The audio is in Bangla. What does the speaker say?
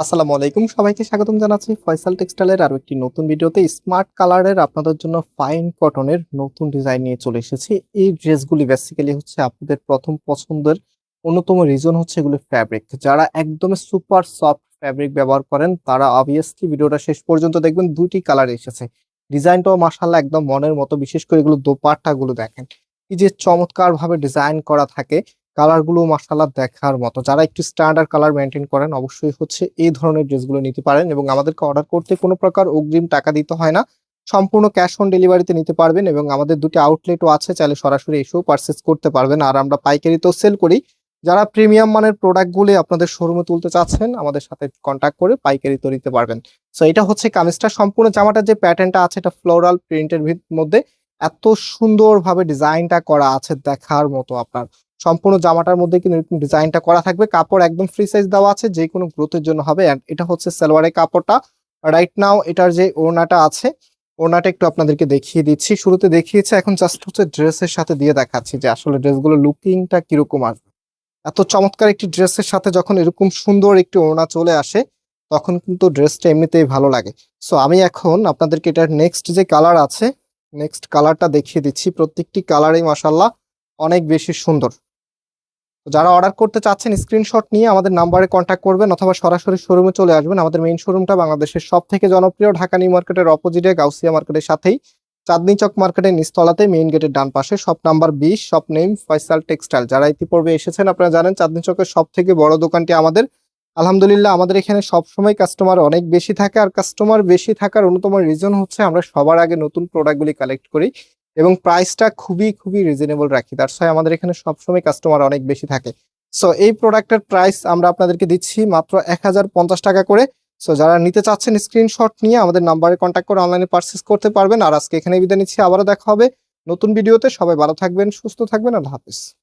আসসালামু আলাইকুম, সবাইকে স্বাগতম জানাচ্ছি ফয়সাল টেক্সটাইলের আরো একটি নতুন ভিডিওতে। স্মার্ট কালারের আপনাদের জন্য ফাইন কটনের নতুন ডিজাইন নিয়ে চলে এসেছি। এই ড্রেসগুলি বেসিক্যালি হচ্ছে আপনাদের প্রথম পছন্দের অন্যতম রিজন হচ্ছে এগুলো ফ্যাব্রিক। যারা একদম সুপার সফট ফ্যাব্রিক ব্যবহার করেন তারা অবভিয়াসলি ভিডিওটা শেষ পর্যন্ত দেখবেন। দুইটি কালার এসেছে, ডিজাইনটাও মাশাআল্লাহ একদম মনের মতো। বিশেষ করে এগুলো দোপাট্টা গুলো দেখেন কি যে চমৎকার ভাবে ডিজাইন করা থাকে, কালার গুলো মাশাআল্লাহ দেখার মতো। যারা একটু স্ট্যান্ডার্ড কালার মেনটেন করেন অবশ্যই হচ্ছে এই ধরনের ড্রেসগুলো নিতে পারেন, এবং আমাদেরকে অর্ডার করতে কোনো প্রকার অগ্রিম টাকা দিতে হয় না, সম্পূর্ণ ক্যাশ অন ডেলিভারিতে নিতে পারবেন। এবং আমাদের দুটি আউটলেটও আছে, চাইলে সরাসরি এসেও পারচেজ করতে পারবেন। আর আমরা পাইকারিতেও সেল করি। যারা প্রিমিয়াম মানের প্রোডাক্টগুলি আপনাদের শোরুমে তুলতে চাচ্ছেন আমাদের সাথে কন্ট্যাক্ট করে পাইকারিতে নিতে পারবেন। সো এটা হচ্ছে কামিজটা, সম্পূর্ণ জামাটার যে প্যাটার্নটা আছে এটা ফ্লোরাল প্রিন্টের মধ্যে এত সুন্দরভাবে ডিজাইনটা করা আছে দেখার মতো। আপনার সম্পূর্ণ জামাটার মধ্যে কিন্তু এরকম ডিজাইনটা করা থাকবে। কাপড় একদম ফ্রি সাইজ দেওয়া আছে, যে কোনো গ্রোথের জন্য হবে। এন্ড এটা হচ্ছে সালোয়ারের কাপড়টা। রাইট নাও এটার যে ওড়নাটা আছে, ওড়নাটা একটু আপনাদেরকে দেখিয়ে দিচ্ছি। শুরুতে দেখিয়েছি, এখন জাস্ট হচ্ছে ড্রেসের সাথে দিয়ে দেখাচ্ছি যে আসলে ড্রেসগুলো লুকিংটা কিরকম আসবে। এত চমৎকার একটি ড্রেসের সাথে যখন এরকম সুন্দর একটি ওড়না চলে আসে তখন কিন্তু ড্রেসটা এমনিতেই ভালো লাগে। সো আমি এখন আপনাদেরকে এটার নেক্সট যে কালার আছে, নেক্সট কালারটা দেখিয়ে দিচ্ছি। প্রত্যেকটি কালারই মাশাআল্লাহ অনেক বেশি সুন্দর। তো যারা অর্ডার করতে চাচ্ছেন স্ক্রিনশট নিয়ে আমাদের নাম্বারে কন্ট্যাক্ট করবেন অথবা সরাসরি শোরুমে চলে আসবেন। আমাদের মেইন শোরুমটা বাংলাদেশের সব থেকে জনপ্রিয় ঢাকা নিউ মার্কেটের অপোজিটে গাউসিয়া মার্কেটের সাথেই চাঁদনী চক মার্কেটের নিচতলাতে মেইন গেটের ডান পাশে shop number 20, shop name Faisal textile. যারা ইতিপূর্বে এসেছেন আপনারা জানেন চাঁদনী চকের সব থেকে বড় দোকানটি আমাদের। আলহামদুলিল্লাহ আমাদের এখানে সবসময় কাস্টমার অনেক বেশি থাকে, আর কাস্টমার বেশি থাকার অন্যতম রিজন হচ্ছে আমরা সবার আগে নতুন প্রোডাক্টগুলি কালেক্ট করি এবং প্রাইসটা খুবই খুবই রিজনেবল রাখি। দ্যাটস ওয়াই আমাদের এখানে সবসময় কাস্টমার অনেক বেশি থাকে। সো এই প্রোডাক্টের প্রাইস আমরা আপনাদেরকে দিচ্ছি মাত্র 1050 টাকা করে। সো যারা নিতে চাচ্ছেন স্ক্রিনশট নিয়ে আমাদের নাম্বারে কন্ট্যাক্ট করে অনলাইনে পারচেস করতে পারবেন। আর আজকে এখানে বিদায় নিচ্ছি, আবারও দেখা হবে নতুন ভিডিওতে। সবাই ভালো থাকবেন, সুস্থ থাকবেন, আল্লাহ হাফেজ।